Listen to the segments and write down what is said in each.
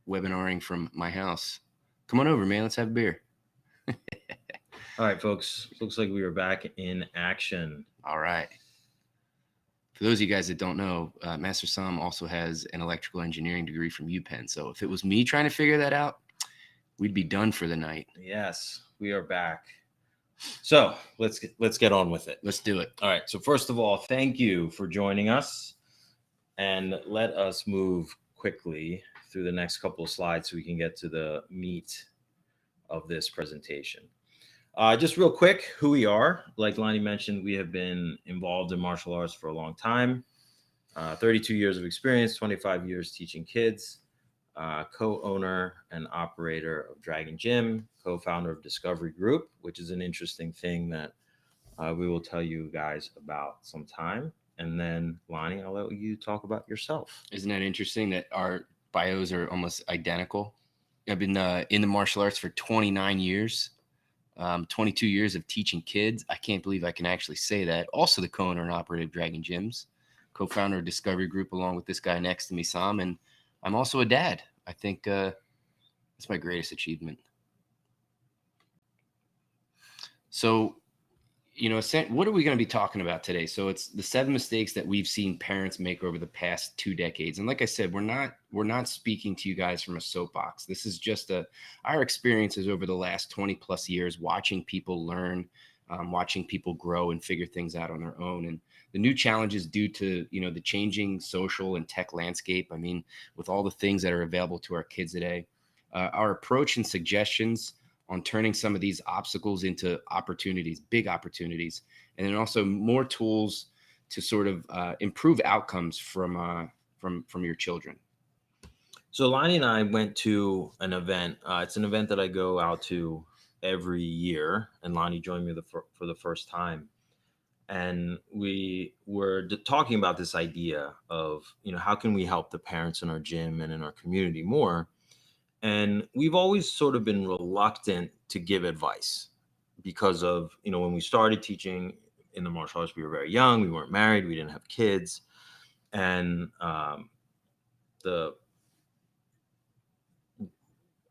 webinaring from my house. Come on over, man. Let's have a beer. All right, folks. Looks like we are back in action. All right. For those of you guys that don't know, Master Sam also has an electrical engineering degree from UPenn. So if it was me trying to figure that out, we'd be done for the night. Yes, we are back. So let's get on with it. Let's do it. All right. So first of all, thank you for joining us, and let us move quickly through the next couple of slides so we can get to the meat of this presentation. Just real quick, who we are. Like Lonnie mentioned, we have been involved in martial arts for a long time. 32 years of experience, 25 years teaching kids. Co-owner and operator of Dragon Gym, co-founder of Discovery Group, which is an interesting thing that we will tell you guys about sometime. And then, Lonnie, I'll let you talk about yourself. Isn't that interesting that our bios are almost identical? I've been in the martial arts for 29 years, 22 years of teaching kids. I can't believe I can actually say that. Also the co-owner and operator of Dragon Gyms, co-founder of Discovery Group, along with this guy next to me, Sam. And I'm also a dad. I think that's my greatest achievement. So, what are we going to be talking about today? So it's the 7 mistakes that we've seen parents make over the past 2 decades. And like I said, we're not speaking to you guys from a soapbox. This is just our experiences over the last 20 plus years, watching people learn, watching people grow and figure things out on their own. And the new challenges due to, the changing social and tech landscape. I mean, with all the things that are available to our kids today, our approach and suggestions on turning some of these obstacles into opportunities, big opportunities, and then also more tools to sort of improve outcomes from your children. So Lonnie and I went to an event. It's an event that I go out to every year, and Lonnie joined me for the first time. And we were talking about this idea of, how can we help the parents in our gym and in our community more? And we've always sort of been reluctant to give advice because of, when we started teaching in the martial arts, we were very young, we weren't married, we didn't have kids. And the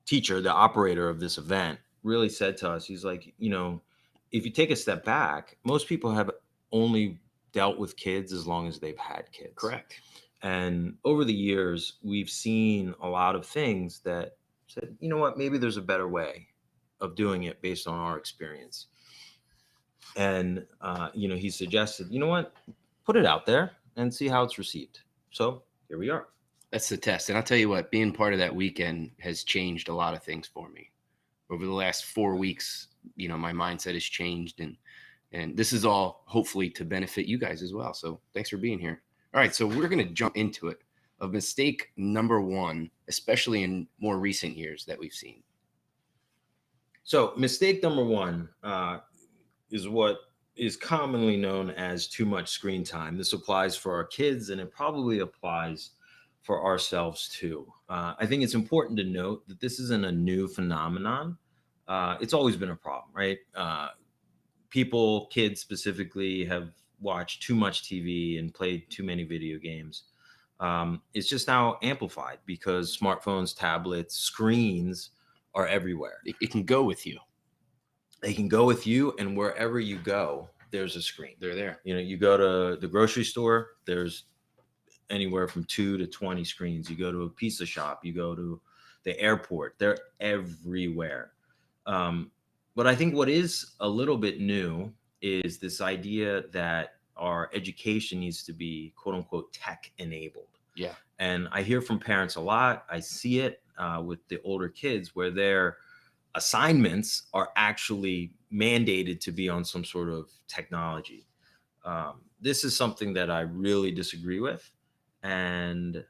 teacher, the operator of this event, really said to us, he's like, if you take a step back, most people have only dealt with kids as long as they've had kids. Correct. And over the years, we've seen a lot of things that said, maybe there's a better way of doing it based on our experience. And, he suggested, put it out there and see how it's received. So here we are. That's the test. And I'll tell you what, being part of that weekend has changed a lot of things for me. Over the last 4 weeks, my mindset has changed. And this is all hopefully to benefit you guys as well. So thanks for being here. All right, so we're going to jump into it. Of mistake number 1, especially in more recent years that we've seen. So mistake number 1 is what is commonly known as too much screen time. This applies for our kids, and it probably applies for ourselves too. I think it's important to note that this isn't a new phenomenon. It's always been a problem, right? Kids specifically, have watched too much TV and played too many video games. It's just now amplified because smartphones, tablets, screens are everywhere. It can go with you. They can go with you, and wherever you go, there's a screen. They're there. You go to the grocery store, there's anywhere from 2 to 20 screens. You go to a pizza shop, you go to the airport, they're everywhere. But I think what is a little bit new is this idea that our education needs to be quote unquote tech enabled. Yeah. And I hear from parents a lot. I see it with the older kids where their assignments are actually mandated to be on some sort of technology. This is something that I really disagree with. And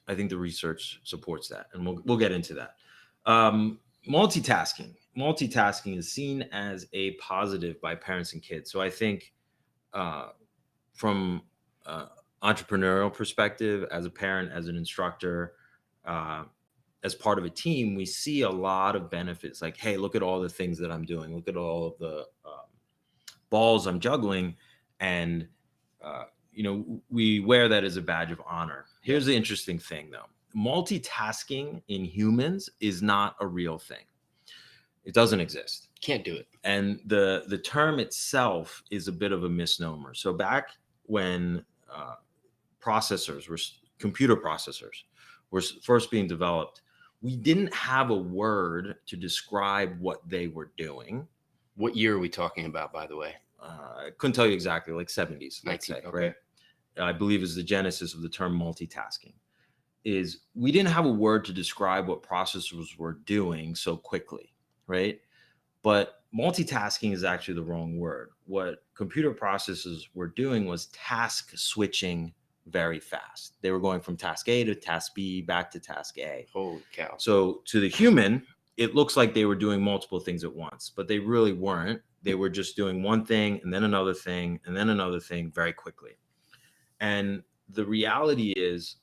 I think the research supports that. And we'll get into that. Multitasking is seen as a positive by parents and kids. So I think from entrepreneurial perspective, as a parent, as an instructor, as part of a team, we see a lot of benefits. Like, hey, look at all the things that I'm doing. Look at all of the balls I'm juggling. And, we wear that as a badge of honor. Here's the interesting thing, though. multitasking in humans is not a real thing. It doesn't exist. Can't do it. And the term itself is a bit of a misnomer. So back when computer processors were first being developed, we didn't have a word to describe what they were doing. What year are we talking about, by the way? I couldn't tell you exactly, like 70s, let's say, okay. right? I believe is the genesis of the term multitasking. Is we didn't have a word to describe what processors were doing so quickly, right? But multitasking is actually the wrong word. What computer processors were doing was task switching very fast. They were going from task A to task B, back to task A. Holy cow. So to the human, it looks like they were doing multiple things at once, but they really weren't. They were just doing one thing and then another thing and then another thing very quickly. And the reality is,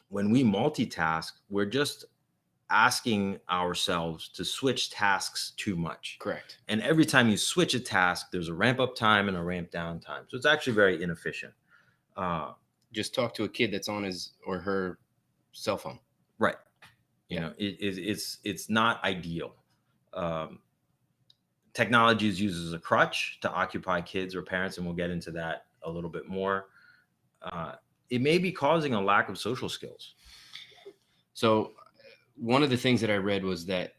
when we multitask, we're just asking ourselves to switch tasks too much. Correct. And every time you switch a task, there's a ramp up time and a ramp down time. So it's actually very inefficient. Just talk to a kid that's on his or her cell phone. Right. You know, it's not ideal. Technology is used as a crutch to occupy kids or parents, and we'll get into that a little bit more. It may be causing a lack of social skills. So one of the things that I read was that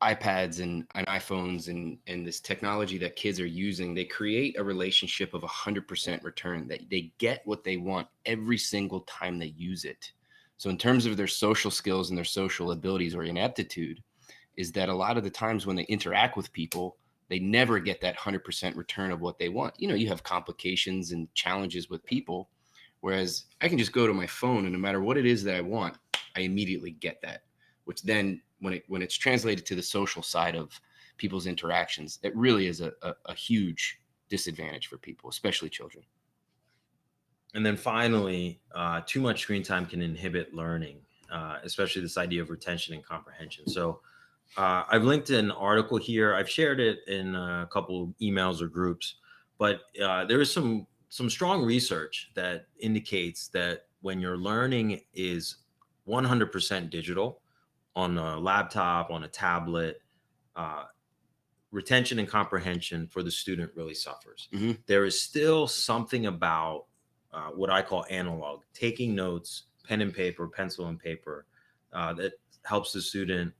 iPads and iPhones and this technology that kids are using, they create a relationship of 100% return, that they get what they want every single time they use it. So in terms of their social skills and their social abilities or ineptitude, is that a lot of the times when they interact with people, they never get that 100% return of what they want. You know, you have complications and challenges with people, whereas I can just go to my phone and no matter what it is that I want, I immediately get that, which then when it's translated to the social side of people's interactions, it really is a huge disadvantage for people, especially children. And then finally, too much screen time can inhibit learning, especially this idea of retention and comprehension. So I've linked an article here. I've shared it in a couple of emails or groups, but there is some strong research that indicates that when your learning is 100% digital on a laptop, on a tablet, retention and comprehension for the student really suffers. Mm-hmm. There is still something about what I call analog, taking notes, pen and paper, pencil and paper, that helps the student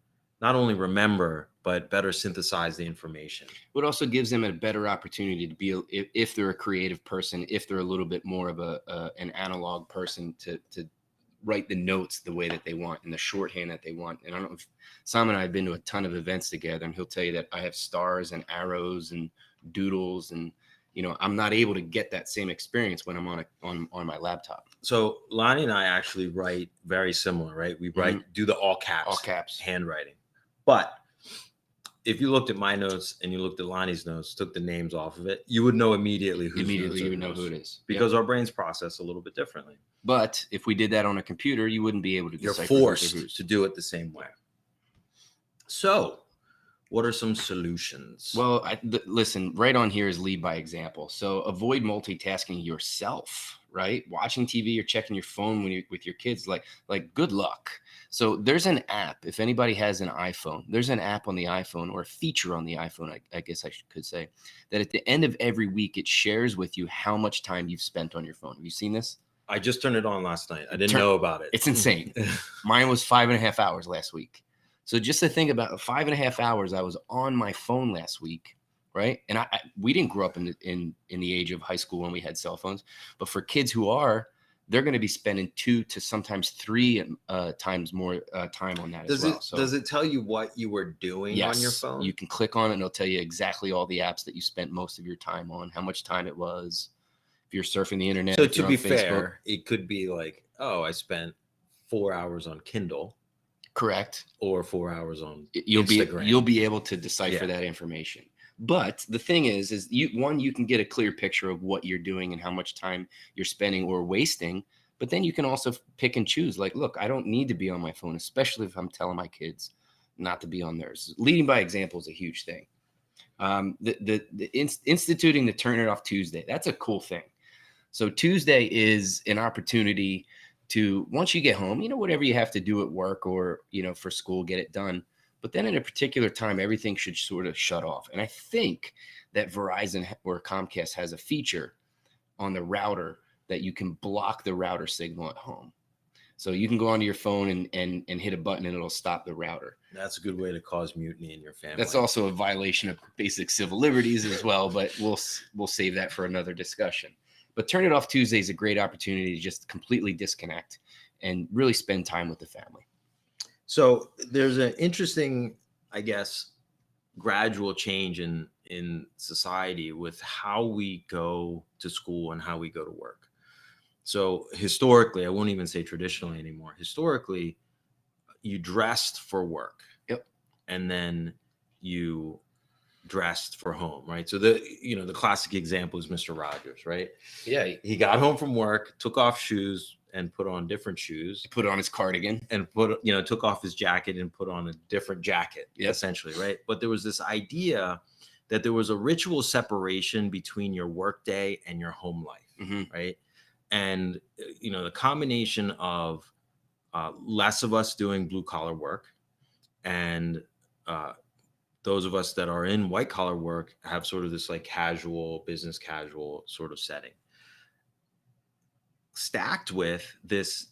not only remember, but better synthesize the information. It also gives them a better opportunity to be, if they're a creative person, if they're a little bit more of an analog person, to write the notes the way that they want and the shorthand that they want. And I don't know if Sam and I have been to a ton of events together, and he'll tell you that I have stars and arrows and doodles, and you know, I'm not able to get that same experience when I'm on my laptop. So Lonnie and I actually write very similar, right? We write, do the all caps handwriting. But if you looked at my notes and you looked at Lonnie's notes, took the names off of it, you would know immediately who it is, because our brains process a little bit differently. But if we did that on a computer, you wouldn't be able to. You're forced to do it the same way. So what are some solutions? Well, listen, right on here is lead by example. So avoid multitasking yourself, right? Watching TV or checking your phone with your kids, like good luck. So there's an app. If anybody has an iPhone, there's an app on the iPhone, or a feature on the iPhone, I guess I could say, that at the end of every week, it shares with you how much time you've spent on your phone. Have you seen this? I just turned it on last night. I didn't know about it. It's insane. Mine was 5.5 hours last week. So just to think about 5.5 hours I was on my phone last week, right? And we didn't grow up in the age of high school when we had cell phones, but for kids who are, they're going to be spending 2 to sometimes 3 times more time on that as well. So, does it tell you what you were doing on your phone? You can click on it and it'll tell you exactly all the apps that you spent most of your time on, how much time it was, if you're surfing the internet. So to be fair, it could be like, oh, I spent 4 hours on Kindle. Correct. Or 4 hours on Instagram. You'll be able to decipher that information. But the thing is you can get a clear picture of what you're doing and how much time you're spending or wasting. But then you can also pick and choose. Like, look, I don't need to be on my phone, especially if I'm telling my kids not to be on theirs. Leading by example is a huge thing. Instituting the Turn It Off Tuesday, that's a cool thing. So Tuesday is an opportunity to, once you get home, whatever you have to do at work or, for school, get it done. But then at a particular time, everything should sort of shut off. And I think that Verizon or Comcast has a feature on the router that you can block the router signal at home. So you can go onto your phone and hit a button and it'll stop the router. That's a good way to cause mutiny in your family. That's also a violation of basic civil liberties as well, but we'll save that for another discussion. But Turn It Off Tuesday is a great opportunity to just completely disconnect and really spend time with the family. So there's an interesting, I guess, gradual change in society with how we go to school and how we go to work. So historically, I won't even say traditionally anymore. Historically, you dressed for work. Yep. And then you dressed for home, right? So the classic example is Mr. Rogers, right? Yeah. He got home from work, took off shoes and put on different shoes. He put on his cardigan and took off his jacket and put on a different jacket, essentially, right? But there was this idea that there was a ritual separation between your work day and your home life, right? And, the combination of less of us doing blue collar work and those of us that are in white collar work have sort of this like business casual sort of setting, stacked with this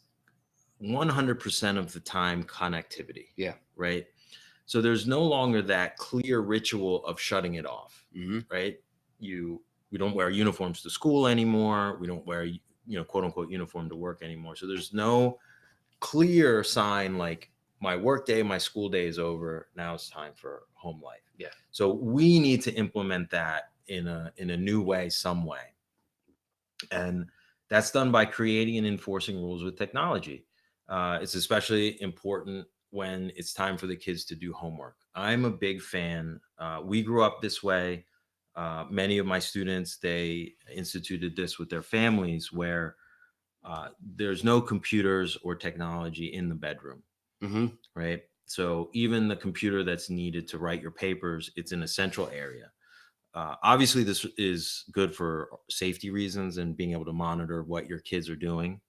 100% of the time connectivity. Yeah. Right. So there's no longer that clear ritual of shutting it off. Right. We don't wear uniforms to school anymore. We don't wear, quote unquote uniform to work anymore. So there's no clear sign like my work day, my school day is over. Now it's time for home life. Yeah. So we need to implement that in a new way, some way. And that's done by creating and enforcing rules with technology. It's especially important when it's time for the kids to do homework. I'm a big fan. We grew up this way. Many of my students, they instituted this with their families where there's no computers or technology in the bedroom, right? So even the computer that's needed to write your papers, it's in a central area. Obviously, this is good for safety reasons and being able to monitor what your kids are doing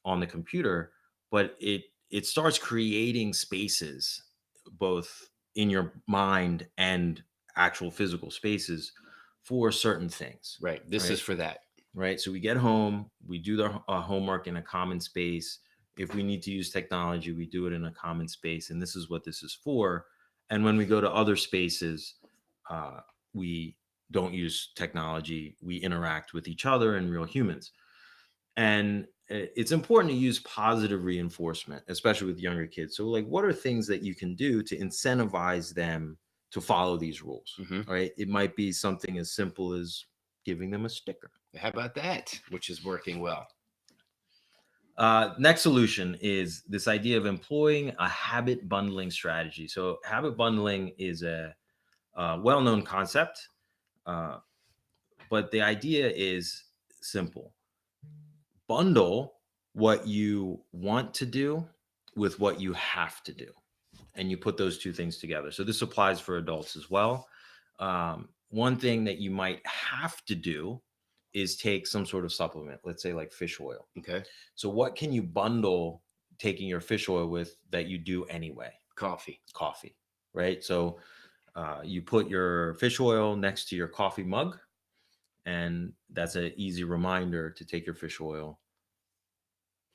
on the computer, but it starts creating spaces both in your mind and actual physical spaces for certain things. Right. This is for that. Right. So we get home, we do the homework in a common space. If we need to use technology, we do it in a common space. And this is what this is for. And when we go to other spaces, we don't use technology. We interact with each other and real humans. And it's important to use positive reinforcement, especially with younger kids. So like, what are things that you can do to incentivize them to follow these rules? Right. It might be something as simple as giving them a sticker. How about that? Which is working well. Next solution is this idea of employing a habit bundling strategy. So habit bundling is a well-known concept, but the idea is simple. Bundle what you want to do with what you have to do, and you put those two things together. So this applies for adults as well. One thing that you might have to do is take some sort of supplement, let's say like fish oil. Okay. So what can you bundle taking your fish oil with that you do anyway? Coffee, right? So you put your fish oil next to your coffee mug, and that's an easy reminder to take your fish oil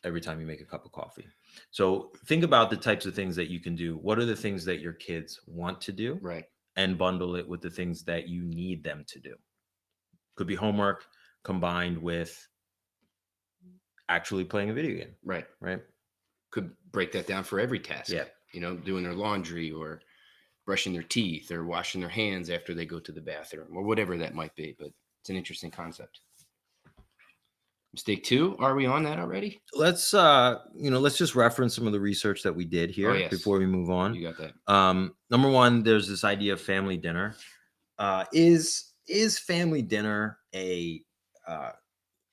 every time you make a cup of coffee. So think about the types of things that you can do. What are the things that your kids want to do? Right. And bundle it with the things that you need them to do. Could be homework combined with actually playing a video game. Right. Right. Could break that down for every task. Yeah. Doing their laundry or brushing their teeth or washing their hands after they go to the bathroom or whatever that might be. But it's an interesting concept. Mistake 2. Are we on that already? Let's just reference some of the research that we did here before we move on. You got that. Number 1, there's this idea of family dinner. Is family dinner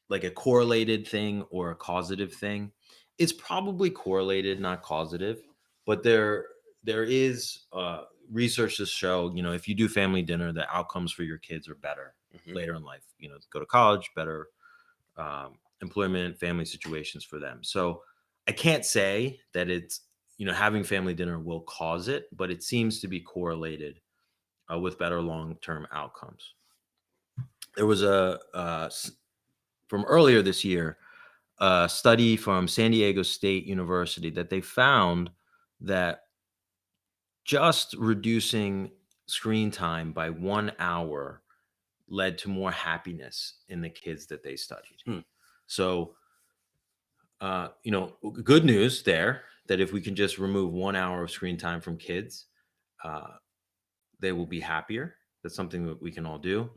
like a correlated thing or a causative thing? It's probably correlated, not causative, but there is research to show, if you do family dinner, the outcomes for your kids are better later in life. Go to college, better employment, family situations for them. So I can't say that it's, having family dinner will cause it, but it seems to be correlated with better long-term outcomes. There was from earlier this year, a study from San Diego State University that they found that just reducing screen time by 1 hour led to more happiness in the kids that they studied. So, good news there that if we can just remove 1 hour of screen time from kids, they will be happier. That's something that we can all do.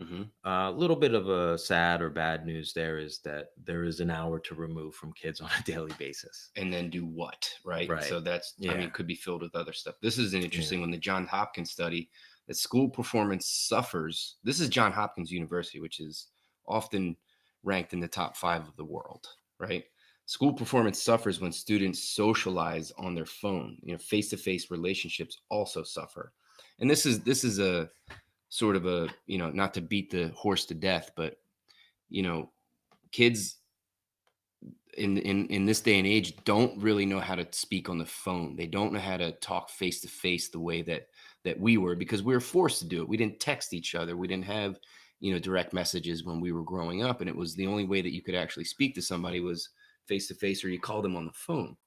A little bit of a sad or bad news there is that there is an hour to remove from kids on a daily basis. And then do what, right? Right. So that's, Yeah. I mean, could be filled with other stuff. This is an interesting one. The John Hopkins study that school performance suffers. This is John Hopkins University, which is often ranked in the top 5 of the world, right? School performance suffers when students socialize on their phone. Face-to-face relationships also suffer. And this is a sort of a, not to beat the horse to death, but, kids in this day and age don't really know how to speak on the phone. They don't know how to talk face to face the way that we were, because we were forced to do it. We didn't text each other. We didn't have, direct messages when we were growing up. And it was the only way that you could actually speak to somebody was face to face, or you called them on the phone.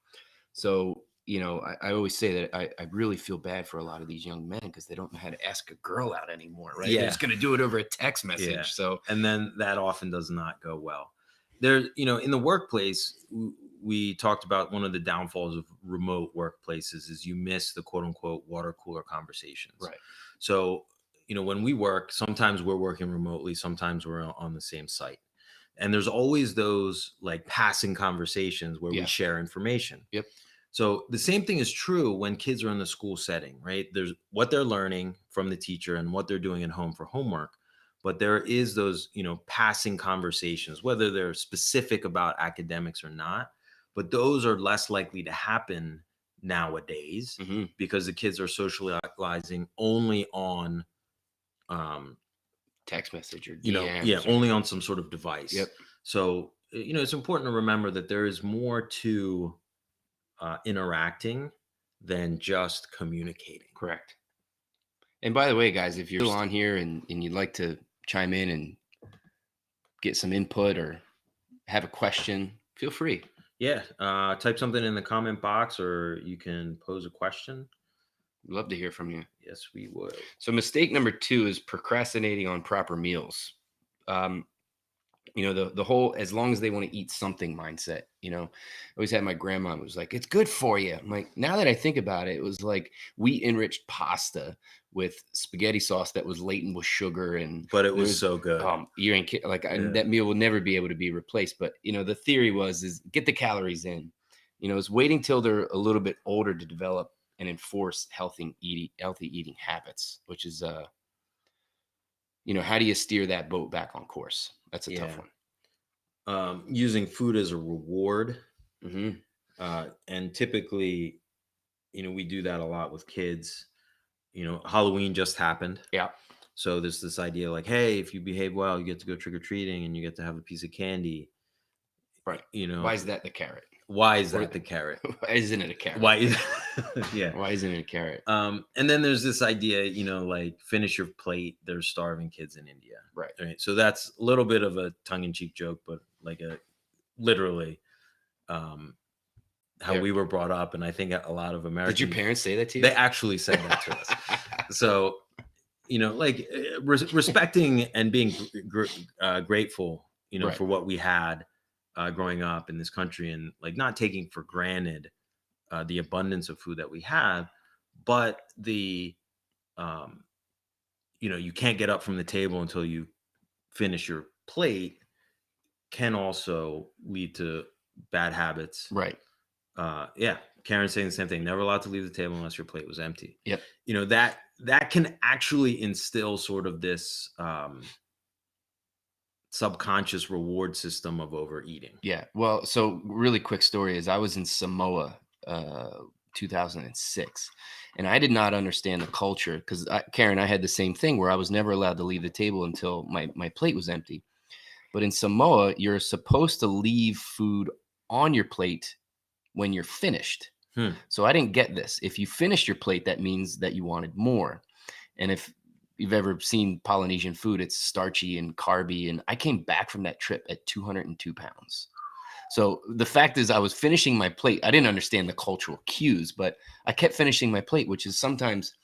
So, I always say that I really feel bad for a lot of these young men because they don't know how to ask a girl out anymore, right? Yeah. They're just going to do it over a text message. Yeah. So, and then that often does not go well. There, in the workplace, we talked about one of the downfalls of remote workplaces is you miss the quote unquote water cooler conversations. right. So, when we work, sometimes we're working remotely, sometimes we're on the same site. And there's always those like passing conversations where we Yeah. share information. Yep. So the same thing is true when kids are in the school setting, right? There's what they're learning from the teacher and what they're doing at home for homework. But there is those, passing conversations, whether they're specific about academics or not. But those are less likely to happen nowadays because the kids are socializing only on text message or DMs only on some sort of device. Yep. So, it's important to remember that there is more to interacting than just communicating. Correct. And by the way, guys, if you're still on here and you'd like to chime in and get some input or have a question, feel free. Yeah. Type something in the comment box, or you can pose a question. We'd love to hear from you. Yes, we would. So mistake number 2 is procrastinating on proper meals. The whole, as long as they want to eat something mindset, I always had my grandma was like, it's good for you. I'm like, now that I think about it, it was like wheat enriched pasta with spaghetti sauce that was laden with sugar. But it was so good. You ain't that meal will never be able to be replaced. But, the theory is get the calories in, it's waiting till they're a little bit older to develop and enforce healthy eating habits, which is, how do you steer that boat back on course? That's a tough one. Using food as a reward. And typically, we do that a lot with kids. Halloween just happened. Yeah. So there's this idea like, hey, if you behave well, you get to go trick-or-treating and you get to have a piece of candy. Right. Why is that the carrot? Why is that the carrot? Why isn't it a carrot? Why isn't it a carrot? And then there's this idea, like finish your plate. There's starving kids in India. Right. So that's a little bit of a tongue-in-cheek joke, but like literally how we were brought up. And I think a lot of Americans. Did your parents say that to you? They actually said that to us. So, like respecting and being grateful, right. for what we had growing up in this country, and like not taking for granted the abundance of food that we have, but the, you can't get up from the table until you finish your plate can also lead to bad habits. Right. Karen's saying the same thing. Never allowed to leave the table unless your plate was empty. Yep. That can actually instill sort of this subconscious reward system of overeating. Yeah. Well, so really quick story is I was in Samoa 2006, and I did not understand the culture because Karen, I had the same thing where I was never allowed to leave the table until my plate was empty. But in Samoa, you're supposed to leave food on your plate when you're finished. Hmm. So I didn't get this. If you finished your plate, that means that you wanted more. And if you've ever seen Polynesian food, it's starchy and carby. And I came back from that trip at 202 pounds. So the fact is, I was finishing my plate. I didn't understand the cultural cues, but I kept finishing my plate, which is sometimes,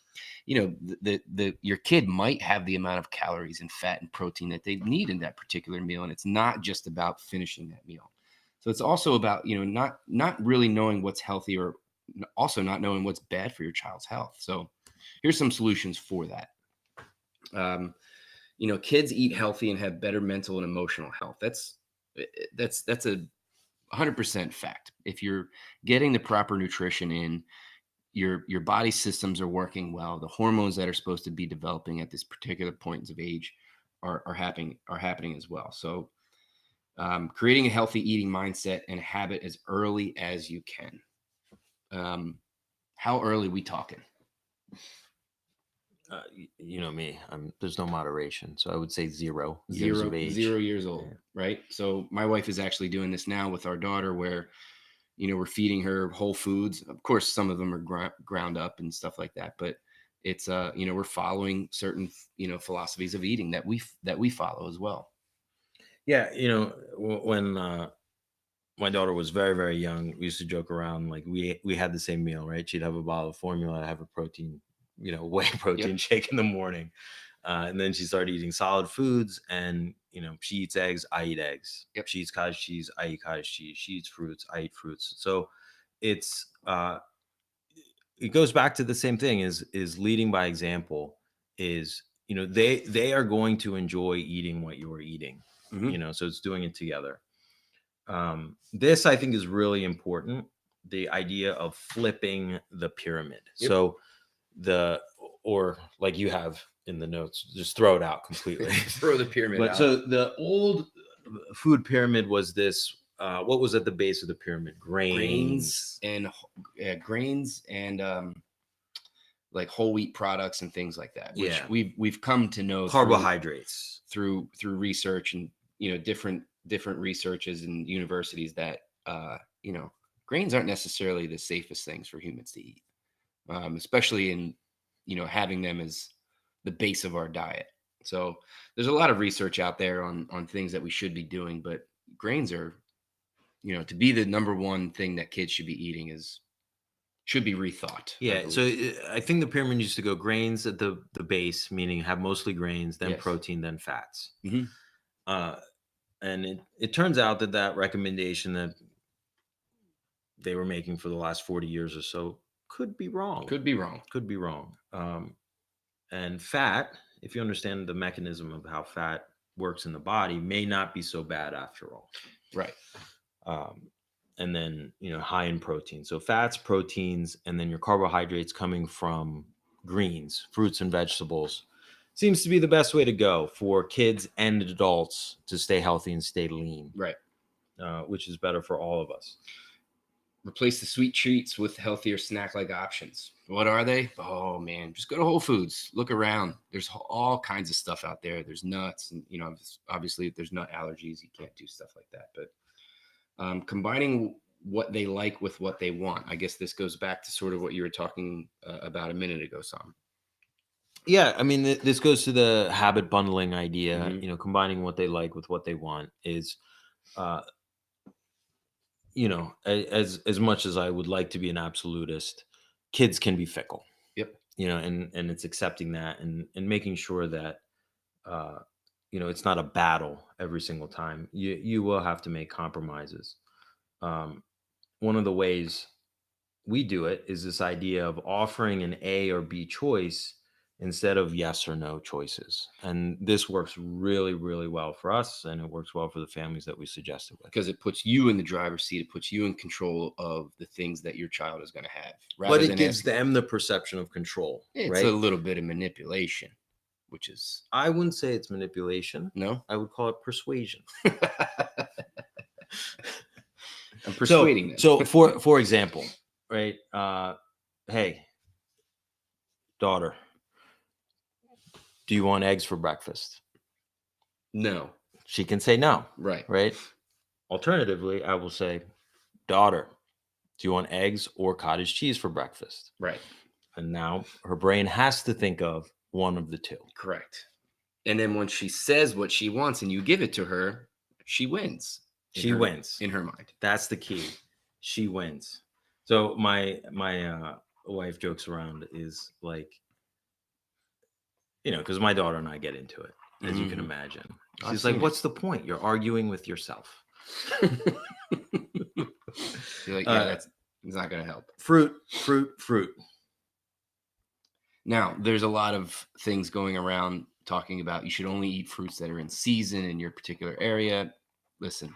your kid might have the amount of calories and fat and protein that they need in that particular meal, and it's not just about finishing that meal. So it's also about not really knowing what's healthy, or also not knowing what's bad for your child's health. So here's some solutions for that. Kids eat healthy and have better mental and emotional health. That's a 100% fact. If you're getting the proper nutrition in, your body systems are working well. The hormones that are supposed to be developing at this particular point of age are happening as well. So creating a healthy eating mindset and habit as early as you can. How early we talking? You know me, there's no moderation, so I would say zero Zero years of age. 0 years old, right? So my wife is actually doing this now with our daughter, where we're feeding her whole foods. Of course, some of them are ground up and stuff like that, but it's we're following certain philosophies of eating that we follow as well. Yeah, when my daughter was very, very young, we used to joke around, like we had the same meal, right? She'd have a bottle of formula, I'd have a protein, whey protein shake in the morning. And then she started eating solid foods, and she eats eggs, I eat eggs. Yep. She eats cottage cheese, I eat cottage cheese. She eats fruits, I eat fruits. So it's it goes back to the same thing, is leading by example. Is they are going to enjoy eating what you're eating. Mm-hmm. So it's doing it together. This, I think, is really important. The idea of flipping the pyramid. Yep. So or like you have in the notes, just throw it out completely. Throw the pyramid out. So the old food pyramid was this. What was at the base of the pyramid? Grains and like whole wheat products and things like that, which we've come to know carbohydrates through research and different researches and universities that grains aren't necessarily the safest things for humans to eat, especially in having them as the base of our diet. So there's a lot of research out there on things that we should be doing, but grains are to be the number one thing that kids should be eating should be rethought. Yeah. So I think the pyramid used to go grains at the base, meaning have mostly grains, then protein, then fats. Mm-hmm. And it turns out that recommendation that they were making for the last 40 years or so could be wrong. And fat, if you understand the mechanism of how fat works in the body, may not be so bad after all. Right. And then, high in protein. So fats, proteins, and then your carbohydrates coming from greens, fruits, and vegetables seems to be the best way to go for kids and adults to stay healthy and stay lean. Right. Which is better for all of us. Replace the sweet treats with healthier snack-like options. What are they? Oh man, just go to Whole Foods. Look around. There's all kinds of stuff out there. There's nuts, and obviously if there's nut allergies, you can't do stuff like that. But combining what they like with what they want. I guess this goes back to sort of what you were talking about a minute ago, Sam. Yeah, I mean, this goes to the habit bundling idea. Mm-hmm. Combining what they like with what they want is, as much as I would like to be an absolutist, kids can be fickle. Yep. And it's accepting that and making sure that, it's not a battle every single time. You will have to make compromises. One of the ways we do it is this idea of offering an A or B choice instead of yes or no choices. And this works really, really well for us, and it works well for the families that we suggest it with. Because it puts you in the driver's seat. It puts you in control of the things that your child is going to have. But it gives them the perception of control. It's a little bit of manipulation, which is... I wouldn't say it's manipulation. No? I would call it persuasion. I'm persuading them. So for example, right? Hey, daughter, do you want eggs for breakfast? No. She can say no. Right. Right. Alternatively, I will say, daughter, Do you want eggs or cottage cheese for breakfast? Right. And now her brain has to think of one of the two. Correct. And then when she says what she wants and you give it to her, she wins. She wins. In her mind. That's the key. She wins. So my wife jokes around is like, because my daughter and I get into it, as you can imagine. She's like, what's the point? You're arguing with yourself. You're like, yeah, that's not going to help. Fruit. Now, there's a lot of things going around talking about you should only eat fruits that are in season in your particular area. Listen,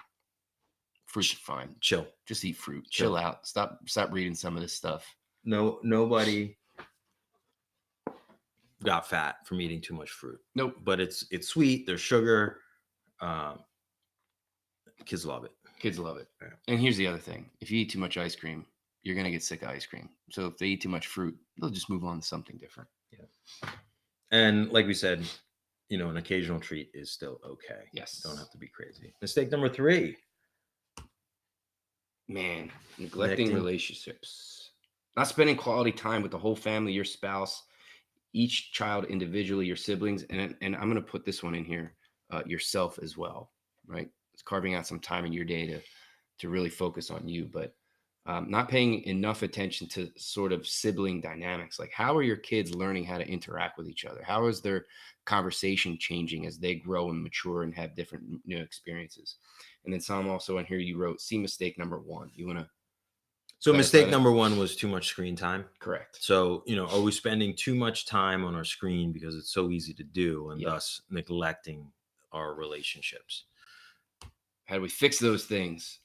fruits are fine. Chill. Just eat fruit. Chill out. Stop reading some of this stuff. No, nobody got fat from eating too much fruit. Nope. But it's sweet. There's sugar. Kids love it. Kids love it. Yeah. And here's the other thing. If you eat too much ice cream, you're going to get sick of ice cream. So if they eat too much fruit, they'll just move on to something different. Yeah. And like we said, an occasional treat is still okay. Yes. Don't have to be crazy. Mistake number 3. Man, neglecting relationships. Not spending quality time with the whole family, your spouse, each child individually, your siblings. And I'm going to put this one in here, yourself as well, right? It's carving out some time in your day to really focus on you, but not paying enough attention to sort of sibling dynamics. Like, how are your kids learning how to interact with each other? How is their conversation changing as they grow and mature and have different experiences? And then some also on here you wrote, see mistake number 1. You want to? So mistake number 1 was too much screen time. Correct. So, are we spending too much time on our screen because it's so easy to do, and thus neglecting our relationships? How do we fix those things?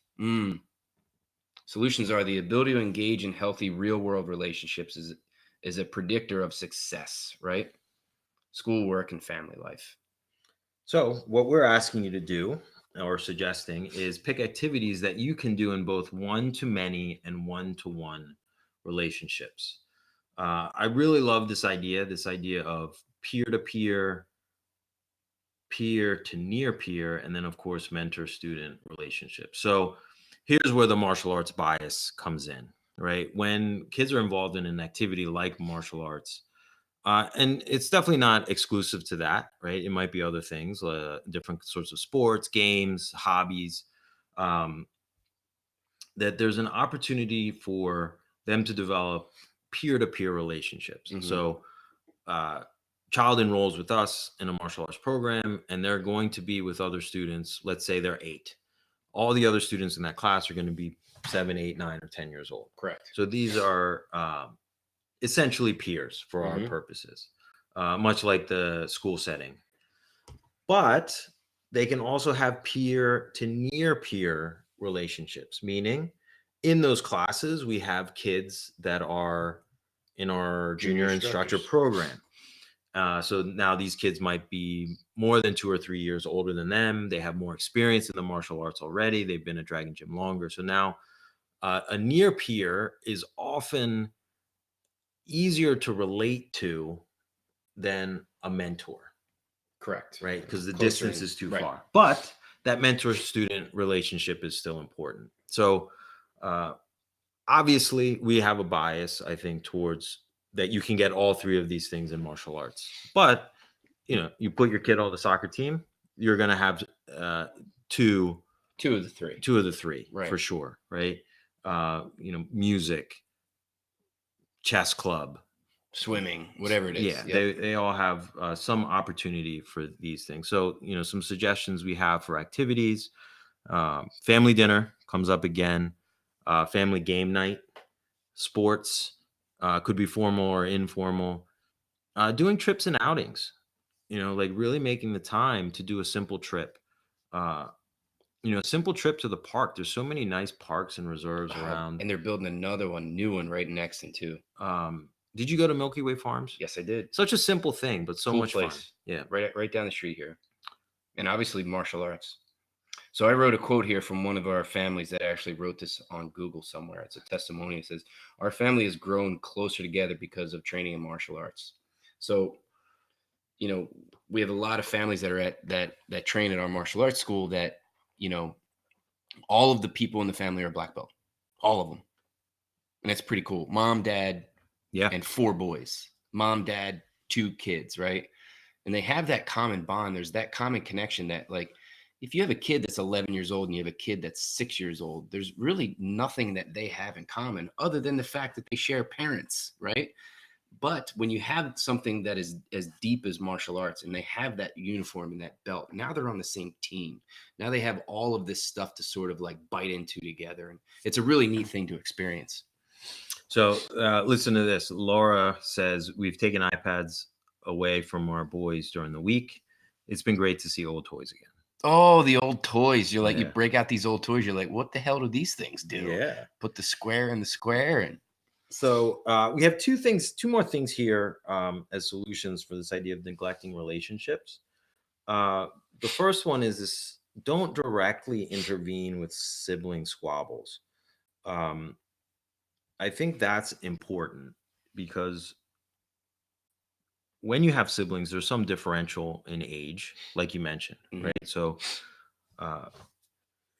Solutions are the ability to engage in healthy real-world relationships is a predictor of success, right? Schoolwork and family life. So what we're asking you to do, or suggesting, is pick activities that you can do in both one-to-many and one-to-one relationships. I really love this idea of peer-to-peer, peer to near peer, and then of course mentor-student relationships. So here's where the martial arts bias comes in, right? When kids are involved in an activity like martial arts, and it's definitely not exclusive to that, right? It might be other things, different sorts of sports, games, hobbies, that there's an opportunity for them to develop peer-to-peer relationships. So child enrolls with us in a martial arts program, and they're going to be with other students. Let's say they're 8. All the other students in that class are going to be 7, 8, 9, or 10 years old. Correct. So these are essentially peers for our purposes, much like the school setting. But they can also have peer to near peer relationships, meaning in those classes, we have kids that are in our junior instructor program. So now these kids might be more than 2 or 3 years older than them. They have more experience in the martial arts already. They've been at Dragon Gym longer. So now a near peer is often easier to relate to than a mentor. Correct. Right? Because the distance is too far. But that mentor-student relationship is still important. So obviously we have a bias, I think, towards that you can get all 3 of these things in martial arts. But, you put your kid on the soccer team, you're going to have 2 of the 3, right, for sure, right? Music, chess club, swimming, whatever it is. Yeah, they all have some opportunity for these things. So, some suggestions we have for activities, family dinner comes up again, family game night, sports, could be formal or informal, doing trips and outings, like really making the time to do a simple trip, a simple trip to the park. There's so many nice parks and reserves around. And they're building another new one right next to too. Did you go to Milky Way Farms? Yes, I did. Such a simple thing, but so much fun. Yeah. Right down the street here. And obviously martial arts. So I wrote a quote here from one of our families that actually wrote this on Google somewhere. It's a testimony. It says, our family has grown closer together because of training in martial arts. So, we have a lot of families that are that train at our martial arts school that, all of the people in the family are black belt, all of them. And that's pretty cool. Mom, dad, Yeah. and 4 boys. Mom, dad, 2 kids, right? And they have that common bond. There's that common connection that, like, if you have a kid that's 11 years old and you have a kid that's 6 years old, there's really nothing that they have in common other than the fact that they share parents, right? But when you have something that is as deep as martial arts and they have that uniform and that belt, now they're on the same team. Now they have all of this stuff to sort of like bite into together. And it's a really neat thing to experience. So listen to this. Laura says, we've taken iPads away from our boys during the week. It's been great to see old toys again. Oh, the old toys. You're like, you Yeah. break out these old toys. You're like, what the hell do these things do? Yeah. Put the square in the square. And So we have two more things here as solutions for this idea of neglecting relationships. The first one is this: don't directly intervene with sibling squabbles. I think that's important because when you have siblings, there's some differential in age, like you mentioned, Mhm. right? So,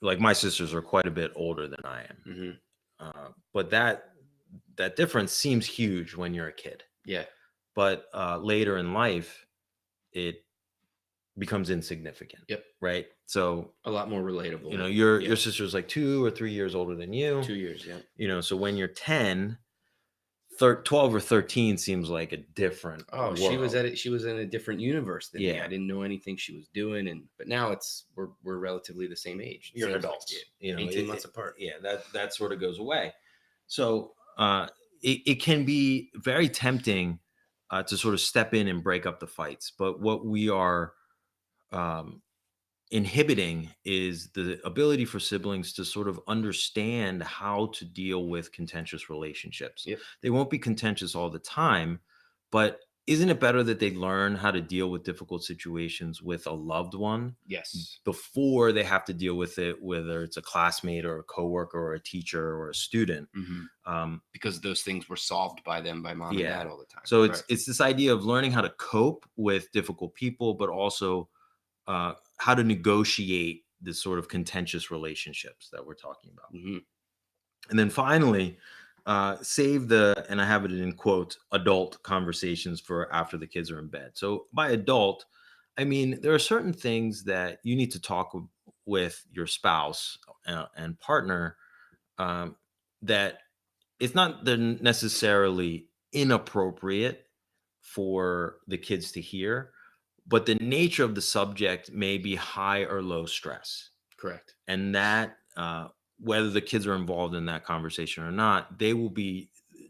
like my sisters are quite a bit older than I am, but that difference seems huge when you're a kid. Yeah. But later in life, it becomes insignificant. Yep. Right. So A lot more relatable. you know, your sister's like 2 or 3 years older than you. 2 years. Yeah. You know, so when you're 10, 12 or 13 seems like a different Oh, world. she was in a different universe than me. Yeah. I didn't know anything she was doing, but now we're relatively the same age. You're Seems like adults. it. You know, 18 months apart. Yeah, that sort of goes away. So it can be very tempting to sort of step in and break up the fights. But what we are inhibiting is the ability for siblings to sort of understand how to deal with contentious relationships. Yep. They won't be contentious all the time, but isn't it better that they learn how to deal with difficult situations with a loved one? Yes. Before they have to deal with it, whether it's a classmate or a coworker or a teacher or a student. Because those things were solved by them, by mom and dad all the time. So it's this idea of learning how to cope with difficult people, but also how to negotiate this sort of contentious relationships that we're talking about. And then finally, save the, and I have it in quotes, adult conversations for after the kids are in bed. So by adult, I mean, there are certain things that you need to talk with your spouse and partner that it's not they're necessarily inappropriate for the kids to hear, but the nature of the subject may be high or low stress. Correct. And that whether the kids are involved in that conversation or not, they will be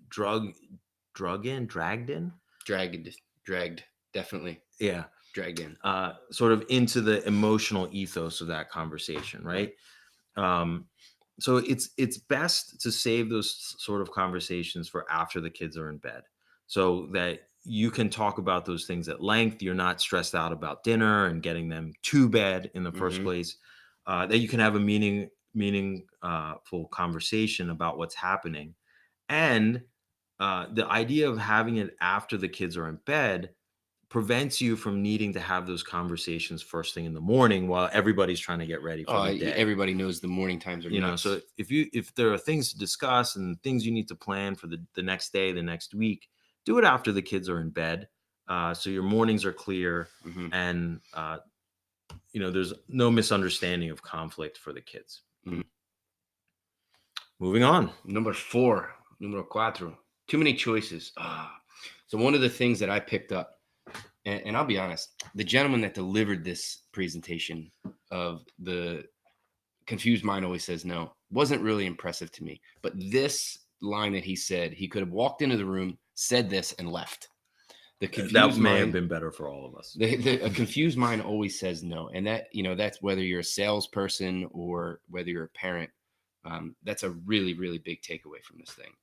dragged in, definitely. Yeah. Dragged in. Sort of into the emotional ethos of that conversation, right? So it's best to save those sort of conversations for after the kids are in bed, so that you can talk about those things at length. You're not stressed out about dinner and getting them to bed in the first place. That you can have a meaningful conversation about what's happening, and the idea of having it after the kids are in bed prevents you from needing to have those conversations first thing in the morning while everybody's trying to get ready for the day. Everybody knows the morning times are nuts. So if there are things to discuss and things you need to plan for the next day, the next week, do it after the kids are in bed, so your mornings are clear and there's no misunderstanding of conflict for the kids. Moving on. Number 4, numero cuatro. Too many choices. So one of the things that I picked up, and I'll be honest, the gentleman that delivered this presentation of the confused mind always says no wasn't really impressive to me. But this line that he said, he could have walked into the room, said this, and left. The confused that may mind have been better for all of us. A confused mind always says no, and that's whether you're a salesperson or whether you're a parent. That's a really, really big takeaway from this thing.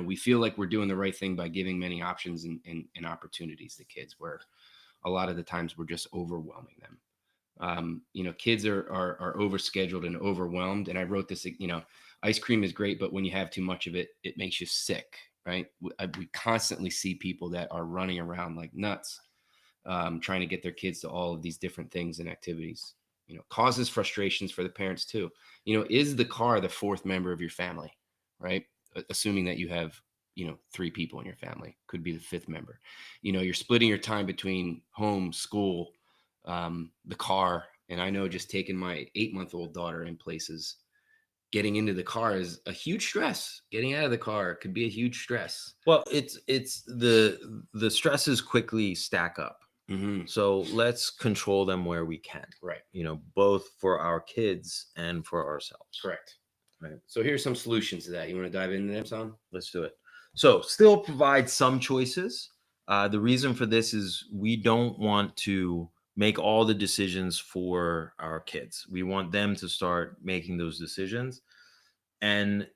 We feel like we're doing the right thing by giving many options and opportunities to kids, where a lot of the times we're just overwhelming them. Kids are overscheduled and overwhelmed. And I wrote this, ice cream is great, but when you have too much of it, it makes you sick, right? We constantly see people that are running around like nuts, trying to get their kids to all of these different things and activities. Causes frustrations for the parents too. Is the car the 4th member of your family, right? assuming that you have, 3 people in your family, could be the fifth member. You're splitting your time between home, school, the car. And I know just taking my 8-month-old daughter in places, getting into the car is a huge stress. Getting out of the car could be a huge stress. Well, it's the stresses quickly stack up. Mm-hmm. So let's control them where we can. Right. Both for our kids and for ourselves. Correct. Right. So here's some solutions to that. You want to dive into them, Son? Let's do it. So still provide some choices. The reason for this is we don't want to make all the decisions for our kids. We want them to start making those decisions. And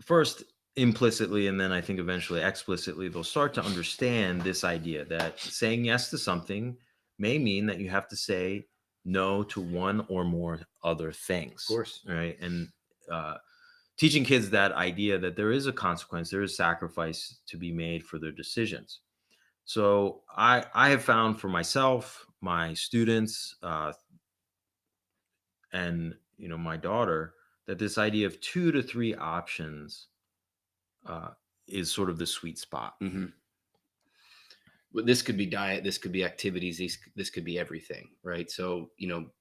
first, implicitly, and then I think eventually explicitly, they'll start to understand this idea that saying yes to something may mean that you have to say no to one or more other things. Of course. Right. And teaching kids that idea that there is a consequence, there is sacrifice to be made for their decisions. So I have found for myself, my students, and my daughter, that this idea of 2 to 3 options is sort of the sweet spot. Mm-hmm. But this could be diet, this could be activities, this could be everything, right? So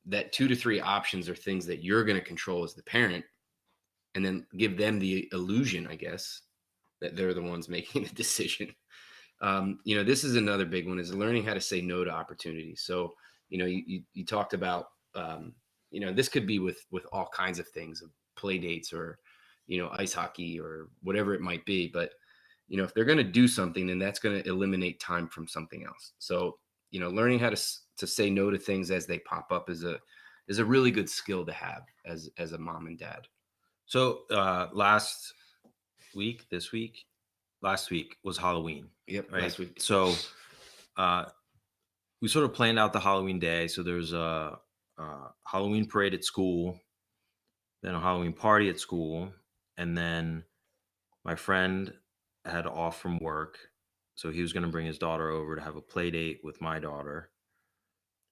that 2 to 3 options are things that you're going to control as the parent, and then give them the illusion, I guess, that they're the ones making the decision. This is another big one, is learning how to say no to opportunities. So, you talked about, this could be with all kinds of things, play dates or, ice hockey or whatever it might be. But, if they're going to do something, then that's going to eliminate time from something else. So, learning how to say no to things as they pop up is a really good skill to have as a mom and dad. So last week was Halloween. Yep. Right? Last week. So we sort of planned out the Halloween day. So there's a Halloween parade at school, then a Halloween party at school, and then my friend had off from work, so he was going to bring his daughter over to have a play date with my daughter.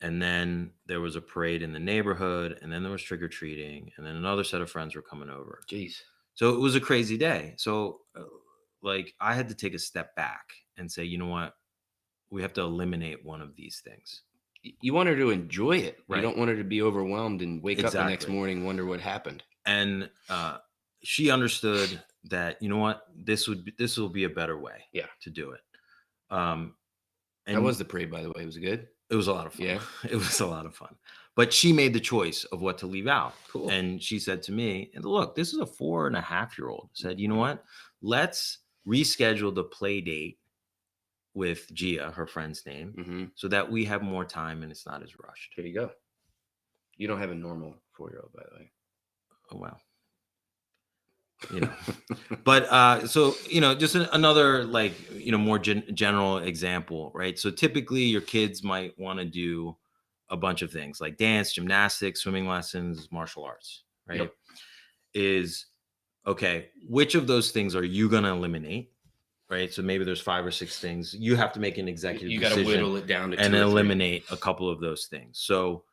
And then there was a parade in the neighborhood, and then there was trick-or-treating, and then another set of friends were coming over. Jeez. So it was a crazy day. So I had to take a step back and say, you know what? We have to eliminate one of these things. You want her to enjoy it. Right. You don't want her to be overwhelmed and wake up the next Exactly. morning, wonder what happened. And she understood that, you know what, this will be a better way to do it. And how was the parade, by the way? Was it good? It was a lot of fun. Yeah. It was a lot of fun. But she made the choice of what to leave out. Cool. And she said to me, and look, this is a 4.5-year-old, said, you know what, let's reschedule the play date with Gia, her friend's name, so that we have more time and it's not as rushed. There you go. You don't have a normal 4-year-old, by the way. Oh, wow. But so just another more general example, right? So typically your kids might want to do a bunch of things like dance, gymnastics, swimming lessons, martial arts, right? Yep. Is okay, which of those things are you going to eliminate, right? So maybe there's 5 or 6 things you have to make an executive you got to whittle it down to and 2 or 3. eliminate a couple of those things. So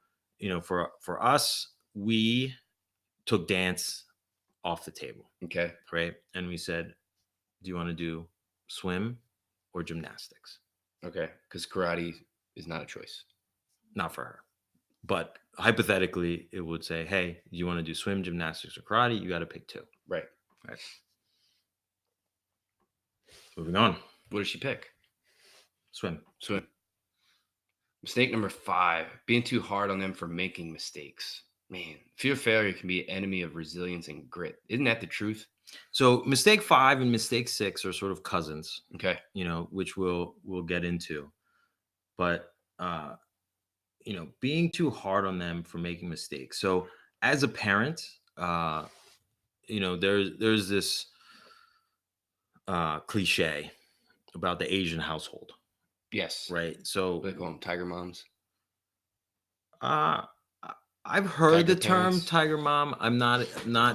for us, we took dance off the table. Okay. Right. And we said, do you want to do swim or gymnastics? Okay. Because karate is not a choice. Not for her. But hypothetically, it would say, hey, you want to do swim, gymnastics, or karate? You got to pick 2. Right. Moving on. What did she pick? Swim. Mistake number 5, being too hard on them for making mistakes. Man, fear of failure can be an enemy of resilience and grit. Isn't that the truth? So mistake 5 and mistake 6 are sort of cousins. Okay. Which we'll get into. But being too hard on them for making mistakes. So as a parent, there's this cliche about the Asian household. Yes. Right. So they call them tiger moms. I've heard the term parents. tiger mom. I'm not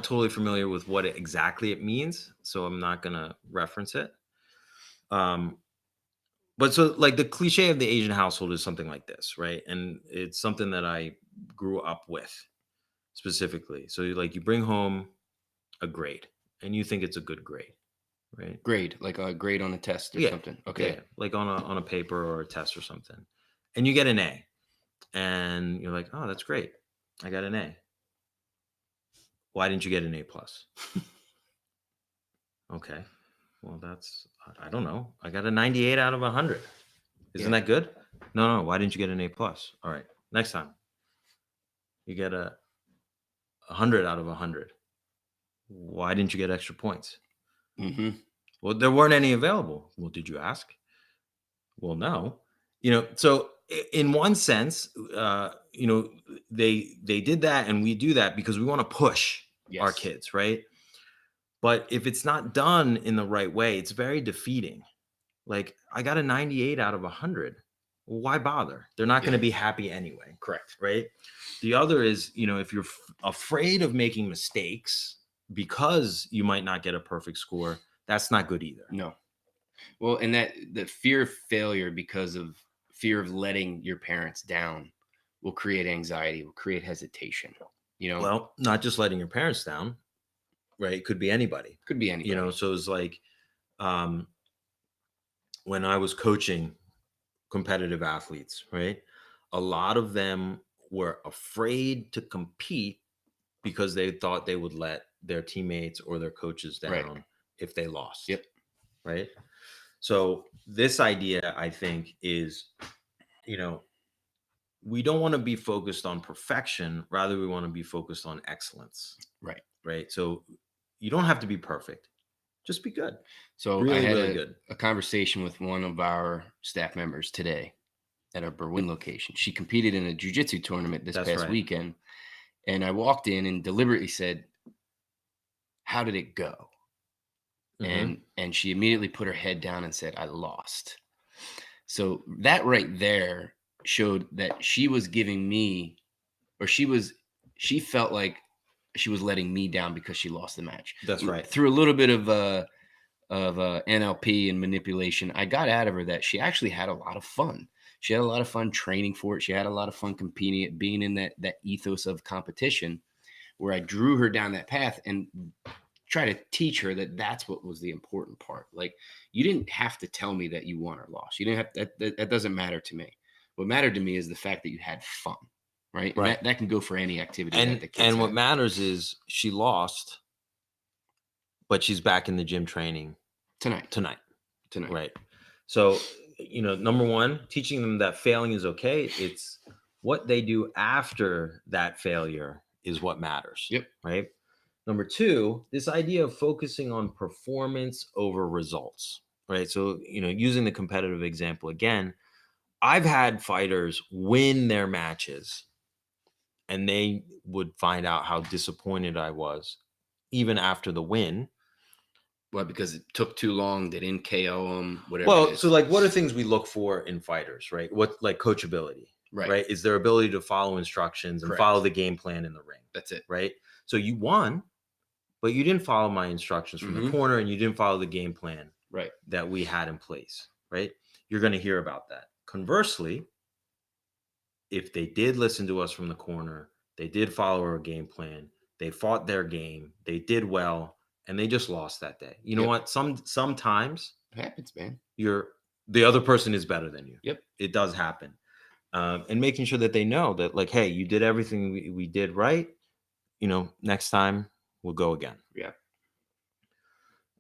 totally familiar with what exactly it means, so I'm not gonna reference it. But so the cliche of the Asian household is something like this, right? And it's something that I grew up with specifically. So you bring home a grade and you think it's a good grade, right? Grade, like a grade on a test or Yeah. something. Okay. Yeah, like on a paper or a test or something, and you get an A, and you're like, oh, that's great, I got an A. Why didn't you get an A plus? Okay, well, that's, I don't know. I got a 98 out of 100. Isn't Yeah. that good? No. Why didn't you get an A plus? All right, next time you get a 100 out of 100. Why didn't you get extra points? Mm-hmm. Well, there weren't any available. Well, did you ask? Well, no. So in one sense, they did that, and we do that because we want to push our Yes. kids, right? But if it's not done in the right way, it's very defeating. Like, I got a 98 out of 100. Well, why bother? They're not going to be happy anyway. Correct. Right. The other is, if you're afraid of making mistakes because you might not get a perfect score, that's not good either. No. Well, and that the fear of failure because of fear of letting your parents down will create anxiety, will create hesitation. Well, not just letting your parents down, right? It could be anybody. Could be anybody. So it's like, when I was coaching competitive athletes, right? A lot of them were afraid to compete because they thought they would let their teammates or their coaches down Right. if they lost. Yep. Right. So this idea, I think, is, we don't want to be focused on perfection. Rather, we want to be focused on excellence. Right. Right. So you don't have to be perfect. Just be good. So Really, I had really good. a conversation with one of our staff members today at our Berwyn location. She competed in a jiu-jitsu tournament this past weekend. And I walked in and deliberately said, how did it go? Mm-hmm. And she immediately put her head down and said, I lost. So that right there showed that she was giving me, or she felt like she was letting me down because she lost the match. That's right. Through a little bit of NLP and manipulation, I got out of her that she actually had a lot of fun. She had a lot of fun training for it. She had a lot of fun competing at being in that ethos of competition, where I drew her down that path and try to teach her that that's what was the important part. Like, you didn't have to tell me that you won or lost. You didn't have that doesn't matter to me. What mattered to me is the fact that you had fun, right? Right. And that can go for any activity. And what matters is she lost, but she's back in the gym training tonight. Right. So, number one, teaching them that failing is okay. It's what they do after that failure is what matters. Yep. Right. Number two, this idea of focusing on performance over results. Right. So, using the competitive example again, I've had fighters win their matches and they would find out how disappointed I was even after the win. Well, because it took too long, they didn't KO them, whatever. Well, so like, what are things we look for in fighters, right? What, like, coachability, right? Is their ability to follow instructions and follow the game plan in the ring. That's it. Right. So you won, but you didn't follow my instructions from the corner, and you didn't follow the game plan that we had in place. Right. You're going to hear about that. Conversely, if they did listen to us from the corner, they did follow our game plan, they fought their game, they did well, and they just lost that day. You know what? Sometimes it happens, man. The other person is better than you. Yep. It does happen. And making sure that they know that, like, hey, you did everything we did right. Next time we'll go again. Yeah.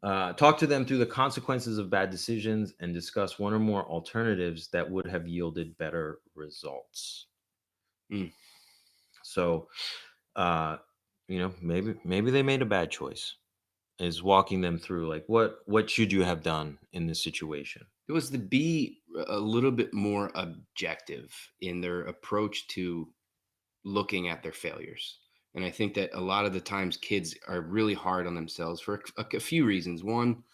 Talk to them through the consequences of bad decisions and discuss one or more alternatives that would have yielded better results. So, maybe they made a bad choice. Is walking them through, like, what should you have done in this situation? It was to be a little bit more objective in their approach to looking at their failures. And I think that a lot of the times kids are really hard on themselves for a few reasons. One,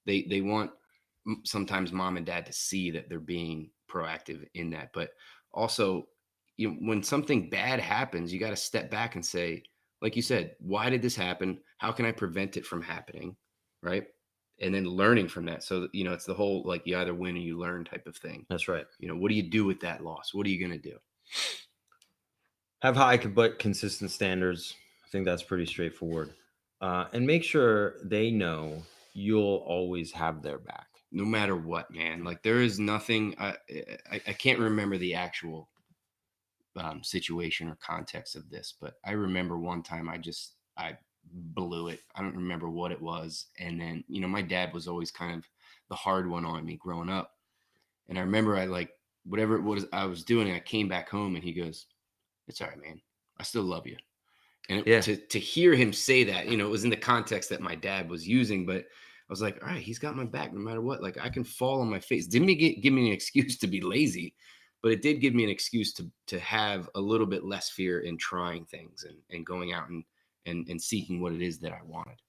they want sometimes mom and dad to see that they're being proactive in that. But also, when something bad happens, you got to step back and say, like you said, why did this happen? How can I prevent it from happening? Right. And then learning from that. So, it's the whole, like, you either win or you learn type of thing. That's right. What do you do with that loss? What are you going to do? Have high but consistent standards. I think that's pretty straightforward. And make sure they know you'll always have their back. No matter what, man. Like there is nothing. I can't remember the actual situation or context of this, but I remember one time I blew it. I don't remember what it was, and then my dad was always kind of the hard one on me growing up, and I remember I like whatever it was I was doing. I came back home, and he goes, "It's all right, man. I still love you." And Yeah. to hear him say that, it was in the context that my dad was using, but I was like, all right, he's got my back no matter what. Like I can fall on my face. Didn't give me an excuse to be lazy, but it did give me an excuse to have a little bit less fear in trying things and going out and seeking what it is that I wanted.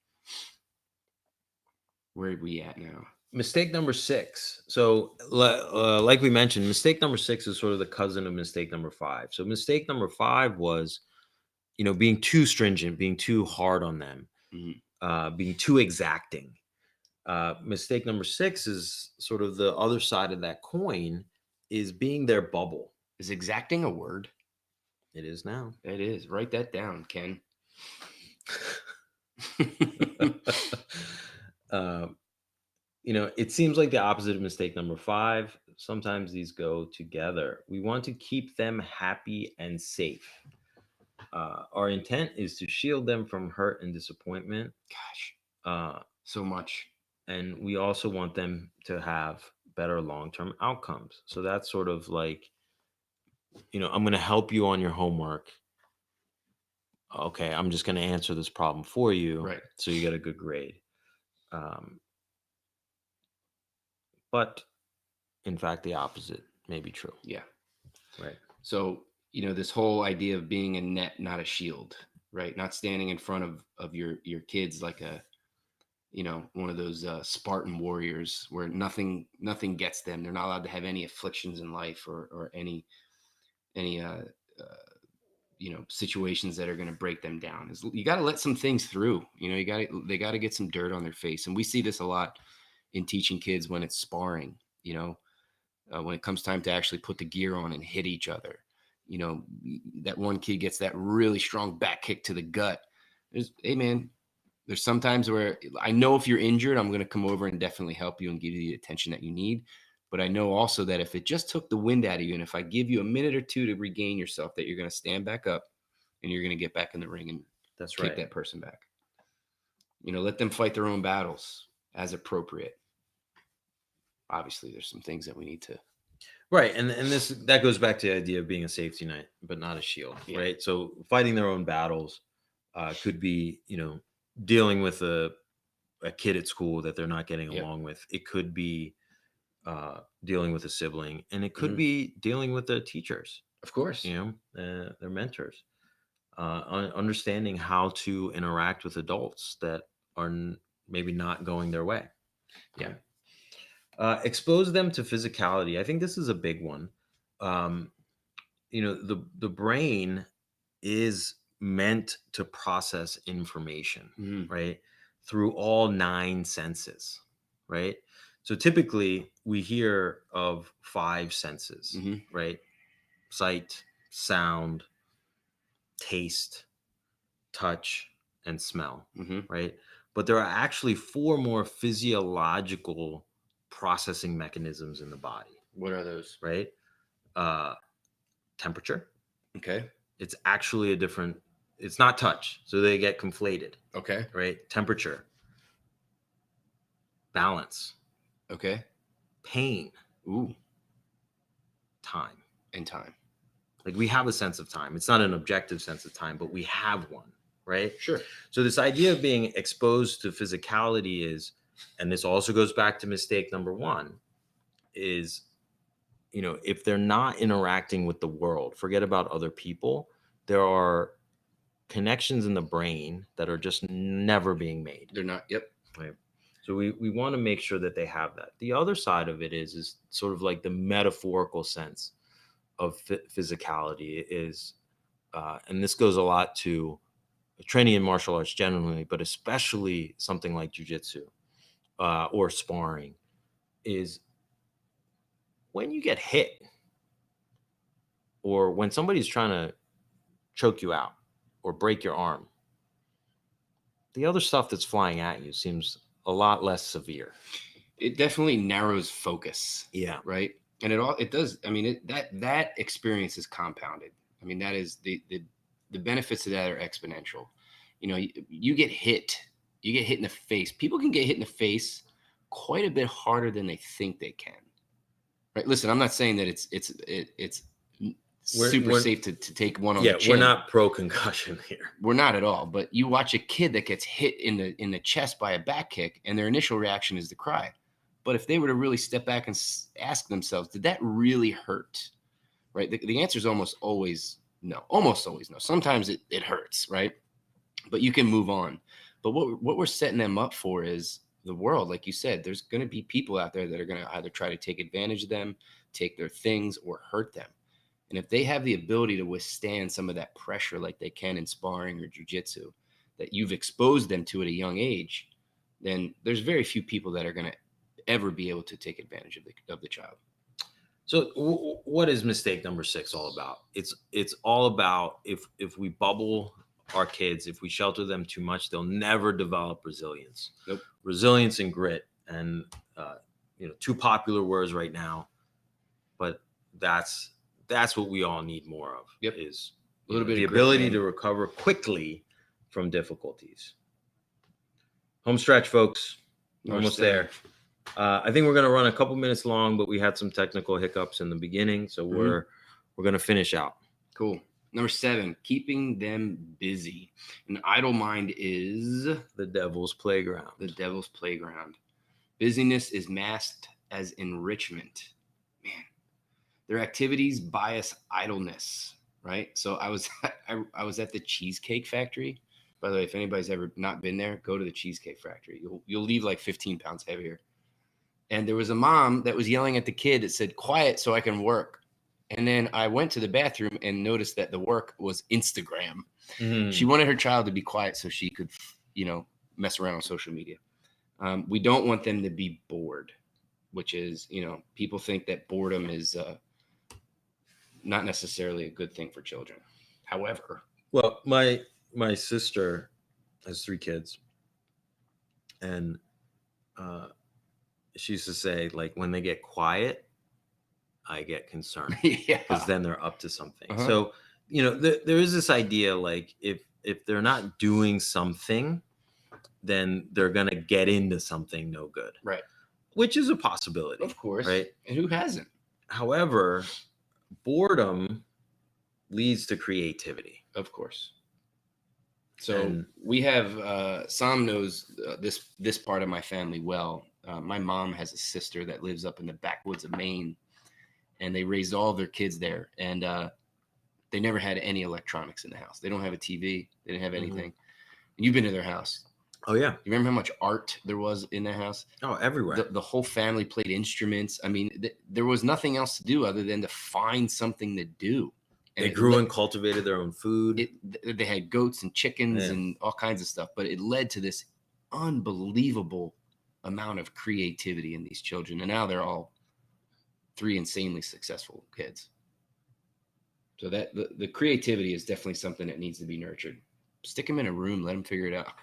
Where are we at now? Mistake number 6. So, like we mentioned, mistake number 6 is sort of the cousin of mistake number 5. So, mistake number 5 was, being too stringent, being too hard on them, Mhm. being too exacting. Mistake number 6 is sort of the other side of that coin, is being their bubble. Is exacting a word? It is now. It is. Write that down, Ken. Um, it seems like the opposite of mistake number 5. Sometimes these go together. We want to keep them happy and safe. Our intent is to shield them from hurt and disappointment. Gosh, so much. And we also want them to have better long-term outcomes. So that's sort of like, I'm going to help you on your homework. Okay, I'm just going to answer this problem for you. Right. So you get a good grade. But in fact, the opposite may be true. Yeah. Right. So, this whole idea of being a net, not a shield, right? Not standing in front of your kids like one of those Spartan warriors where nothing gets them. They're not allowed to have any afflictions in life or any situations that are going to break them down. You got to let some things through. They got to get some dirt on their face, and we see this a lot in teaching kids when it's sparring. When it comes time to actually put the gear on and hit each other. That one kid gets that really strong back kick to the gut. Hey man, there's sometimes where I know if you're injured, I'm going to come over and definitely help you and give you the attention that you need. But I know also that if it just took the wind out of you, and if I give you a minute or two to regain yourself, that you're going to stand back up and you're going to get back in the ring and That's kick right. that person back. Let them fight their own battles as appropriate. Obviously, there's some things that we need to. Right, and that goes back to the idea of being a safety net, but not a shield, Yeah. right? So fighting their own battles could be, dealing with a kid at school that they're not getting Yep. along with. It could be dealing with a sibling, and it could Mhm. be dealing with their teachers, Of course. their mentors. Understanding how to interact with adults that are maybe not going their way. Yeah. Expose them to physicality. I think this is a big one. The brain is meant to process information, Mhm. right, through all 9 senses, right? So typically we hear of 5 senses, Mhm. right? Sight, sound, taste, touch, and smell, Mhm. right? But there are actually 4 more physiological processing mechanisms in the body, What are those? right? Temperature. Okay. It's actually it's not touch. So they get conflated, Okay. right? Temperature, balance, Okay. pain, Ooh. time. And time. Like we have a sense of time. It's not an objective sense of time, but we have one, right? Sure. So this idea of being exposed to physicality is, and this also goes back to mistake number 1, is, if they're not interacting with the world, forget about other people, there are connections in the brain that are just never being made. They're not. Yep. Right. So we want to make sure that they have that. The other side of it is sort of like the metaphorical sense of physicality is, and this goes a lot to training in martial arts generally, but especially something like jujitsu or sparring, is when you get hit or when somebody's trying to choke you out or break your arm, the other stuff that's flying at you seems a lot less severe. It definitely narrows focus. Yeah. Right. And it does. I mean, that experience is compounded. I mean, that is the benefits of that are exponential. You know, you get hit in the face. People can get hit in the face quite a bit harder than they think they can. Right. Listen, I'm not saying that it's super safe to take one on the chin. We're not pro concussion here. We're not at all. But you watch a kid that gets hit in the chest by a back kick, and their initial reaction is to cry. But if they were to really step back and ask themselves, did that really hurt? Right. The answer is almost always no. Almost always no. Sometimes it hurts. Right. But you can move on. But what we're setting them up for is the world. Like you said, there's going to be people out there that are going to either try to take advantage of them, take their things, or hurt them. And if they have the ability to withstand some of that pressure like they can in sparring or jujitsu, that you've exposed them to at a young age, then there's very few people that are going to ever be able to take advantage of the child. So what is mistake number 6 all about? It's all about if we bubble our kids, if we shelter them too much, they'll never develop resilience. Nope. Resilience and grit, and 2 popular words right now, but that's what we all need more of. Yep. Is a little bit the of grit, ability man. to recover quickly from difficulties. Home stretch, folks. Almost there. I think we're going to run a couple minutes long, but we had some technical hiccups in the beginning, so we're going to finish out. Cool. Number 7, keeping them busy. An idle mind is the devil's playground. The devil's playground. Busyness is masked as enrichment. Man, their activities bias idleness, right? So I was at the Cheesecake Factory. By the way, if anybody's ever not been there, go to the Cheesecake Factory. You'll leave like 15 pounds heavier. And there was a mom that was yelling at the kid that said, "Quiet so I can work." And then I went to the bathroom and noticed that the work was Instagram. Mm. She wanted her child to be quiet so she could, mess around on social media. We don't want them to be bored, which is, people think that boredom is not necessarily a good thing for children. However, well, my sister has 3 kids, and she used to say, like, when they get quiet, I get concerned. Yeah, because then they're up to something. So there is this idea, like, if they're not doing something, then they're gonna get into something no good, right? Which is a possibility, of course, right? And who hasn't? However, boredom leads to creativity, of course. So we have Sam knows this part of my family well. My mom has a sister that lives up in the backwoods of Maine, and they raised all their kids there, and they never had any electronics in the house. They don't have a TV. They didn't have anything. Mm-hmm. You've been to their house. Oh, yeah. You remember how much art there was in their house? Oh, everywhere. The whole family played instruments. I mean, there was nothing else to do other than to find something to do. And they grew and cultivated their own food. They had goats and chickens and all kinds of stuff, but it led to this unbelievable amount of creativity in these children. And now they're all 3 insanely successful kids. So that the creativity is definitely something that needs to be nurtured. Stick them in a room, let them figure it out.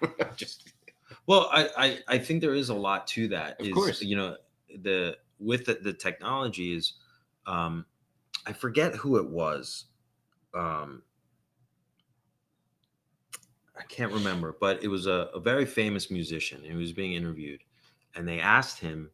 Well, I think there is a lot to that. Of course, with the technology is, I forget who it was. I can't remember, but it was a very famous musician who was being interviewed, and they asked him,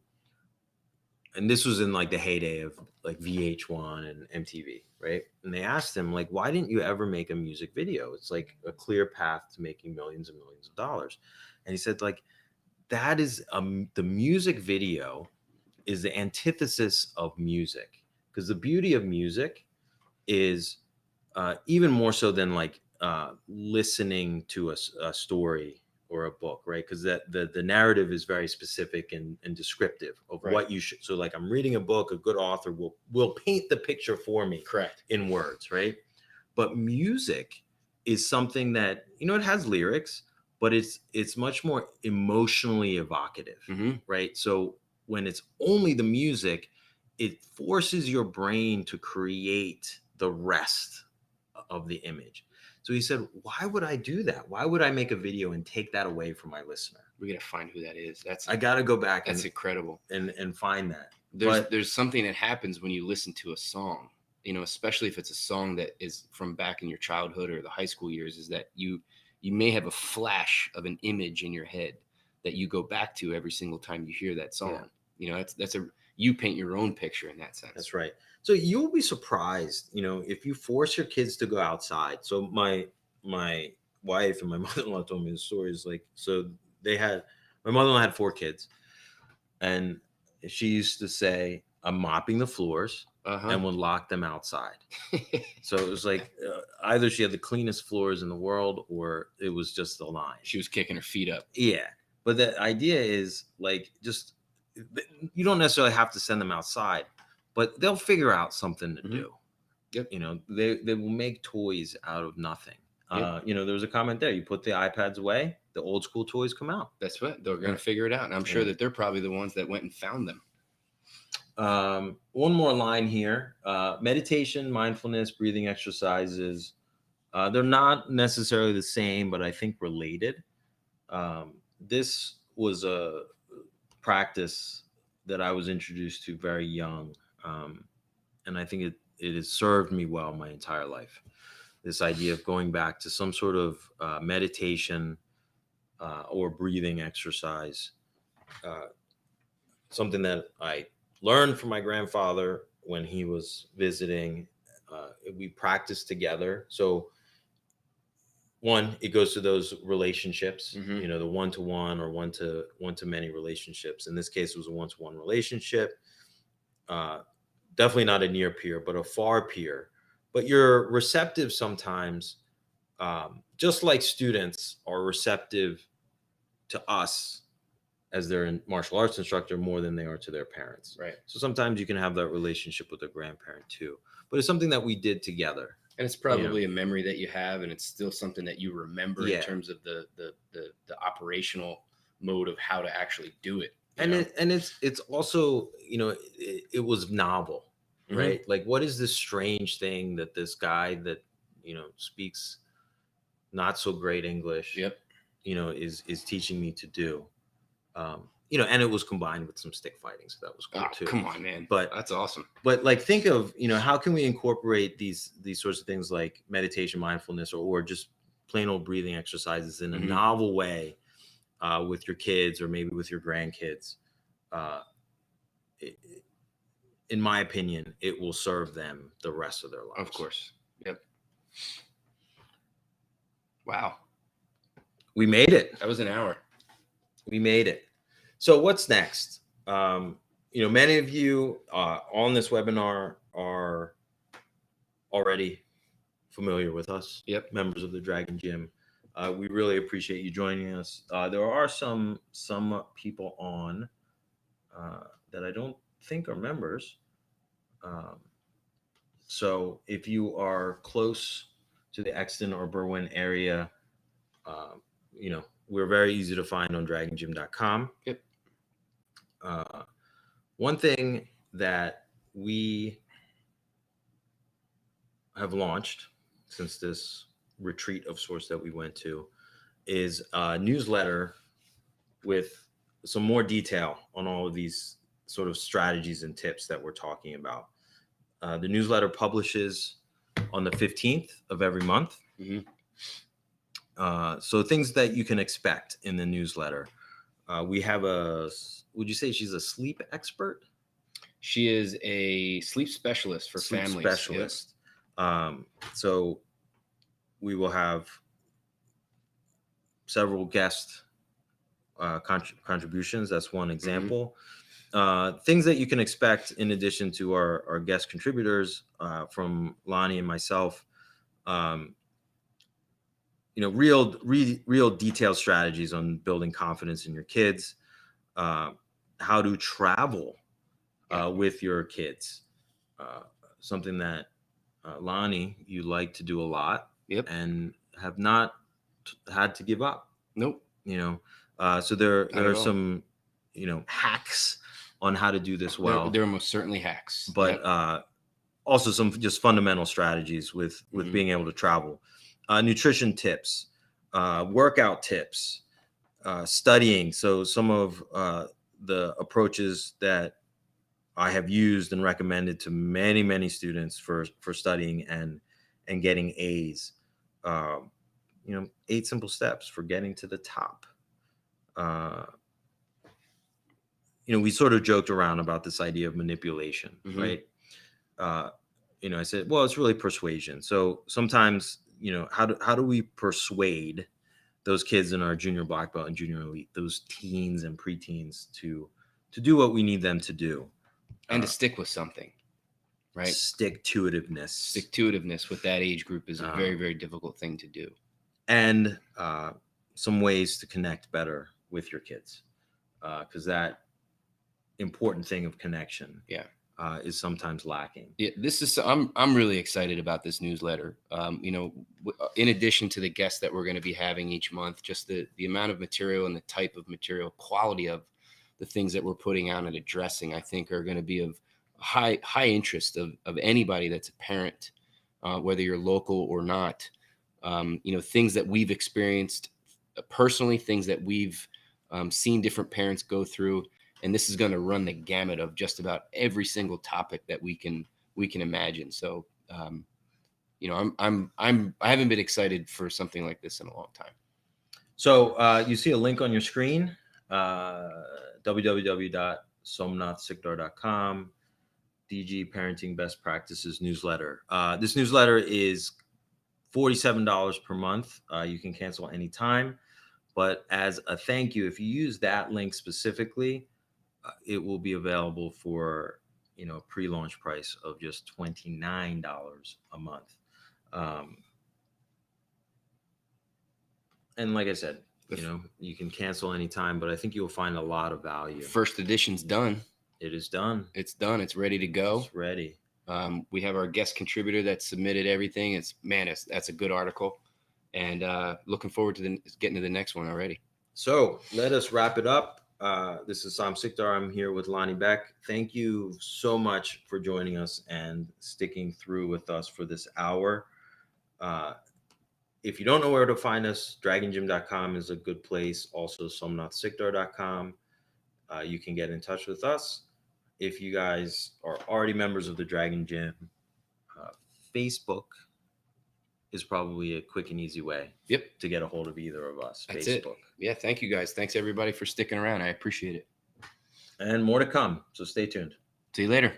and this was in like the heyday of like VH1 and MTV, right? And they asked him, like, why didn't you ever make a music video? It's like a clear path to making millions and millions of dollars. And he said, like, that is the music video is the antithesis of music, because the beauty of music is even more so than like listening to a story or a book, right? Because the narrative is very specific and descriptive of what you should. So like, I'm reading a book, a good author will paint the picture for me, correct, in words, right? But music is something that, it has lyrics, but it's much more emotionally evocative, right? So when it's only the music, it forces your brain to create the rest of the image. So he said, why would I do that? Why would I make a video and take that away from my listener? We gotta find who that is. I got to go back That's incredible. and find that. There's something that happens when you listen to a song, especially if it's a song that is from back in your childhood or the high school years, is that you may have a flash of an image in your head that you go back to every single time you hear that song. Yeah. You paint your own picture in that sense. That's right. So you'll be surprised, if you force your kids to go outside. So my wife and my mother-in-law told me the stories. Like, so my mother-in-law had 4 kids, and she used to say, I'm mopping the floors, and would lock them outside. So it was like either she had the cleanest floors in the world, or it was just the line. She was kicking her feet up. Yeah. But the idea is, like, just, you don't necessarily have to send them outside, but they'll figure out something to do. Yep. They will make toys out of nothing. Yep. There was a comment there. You put the iPads away, the old school toys come out. That's what they're going to figure it out. And I'm sure that they're probably the ones that went and found them. One more line here. Meditation, mindfulness, breathing exercises. They're not necessarily the same, but I think related. This was a practice that I was introduced to very young. And I think it has served me well my entire life. This idea of going back to some sort of meditation or breathing exercise. Something that I learned from my grandfather when he was visiting. We practiced together. So one, it goes to those relationships, the one-to-one or one-to-many relationships. In this case, it was a one-to-one relationship. Definitely not a near peer, but a far peer. But you're receptive sometimes, just like students are receptive to us as their martial arts instructor more than they are to their parents. Right. So sometimes you can have that relationship with a grandparent too. But it's something that we did together. And it's probably a memory that you have, and it's still something that you remember in terms of the operational mode of how to actually do it. It's also, it was novel, right? Like, what is this strange thing that this guy that, speaks not so great English, is teaching me to do? And it was combined with some stick fighting, so that was cool too. Come on, man! But that's awesome. But like, think of how can we incorporate these sorts of things like meditation, mindfulness, or just plain old breathing exercises in a novel way with your kids or maybe with your grandkids. In my opinion, it will serve them the rest of their lives. Of course. Yep. Wow. We made it. That was an hour. We made it. So what's next? Many of you on this webinar are already familiar with us. Yep. Members of the Dragon Gym. We really appreciate you joining us. There are some people on that I don't think are members. So if you are close to the Exton or Berwyn area, we're very easy to find on dragongym.com. Yep. One thing that we have launched since this retreat of sorts that we went to is a newsletter with some more detail on all of these sort of strategies and tips that we're talking about. The newsletter publishes on the 15th of every month. So things that you can expect in the newsletter. We have would you say she's a sleep expert? She is a sleep specialist for sleep families. Specialist. Yep. So we will have several guest contributions. That's one example. Things that you can expect in addition to our guest contributors from Lonnie and myself. Real detailed strategies on building confidence in your kids, how to travel with your kids, something that Lonnie, you like to do a lot. Yep. And have not had to give up. Nope. So there are some, hacks on how to do this well. There are most certainly hacks. But also some just fundamental strategies with being able to travel. nutrition tips, workout tips, studying. So some of the approaches that I have used and recommended to many, many students for studying and getting A's. 8 simple steps for getting to the top. We sort of joked around about this idea of manipulation, right? I said, well, it's really persuasion. So sometimes, how do we persuade those kids in our junior black belt and junior elite, those teens and preteens to do what we need them to do, and to stick with something, right? Stick-to-itiveness with that age group is a very, very difficult thing to do. And some ways to connect better with your kids, because that important thing of connection, is sometimes lacking. Yeah, I'm really excited about this newsletter. In addition to the guests that we're going to be having each month, just the amount of material and the type of material, quality of the things that we're putting out and addressing, I think are going to be of high interest of anybody that's a parent, whether you're local or not. Things that we've experienced personally, things that we've seen different parents go through. And this is going to run the gamut of just about every single topic that we can imagine. So, I haven't been excited for something like this in a long time. So you see a link on your screen, www.somnathsikdar.com, DG Parenting Best Practices newsletter. This newsletter is $47 per month. You can cancel anytime, but as a thank you, if you use that link specifically, it will be available for a pre-launch price of just $29 a month. And like I said, you can cancel anytime, but I think you'll find a lot of value. First edition's done. It is done. It's done. It's ready to go. It's ready. We have our guest contributor that submitted everything. That's a good article, and looking forward to getting to the next one already. So let us wrap it up. This is Sam Sikdar. I'm here with Lonnie Beck. Thank you so much for joining us and sticking through with us for this hour. If you don't know where to find us, dragongym.com is a good place. Also, somnathsikdar.com. You can get in touch with us. If you guys are already members of the Dragon Gym, Facebook is probably a quick and easy way to get a hold of either of us. That's Facebook. It. Yeah, thank you guys. Thanks everybody for sticking around. I appreciate it. And more to come. So stay tuned. See you later.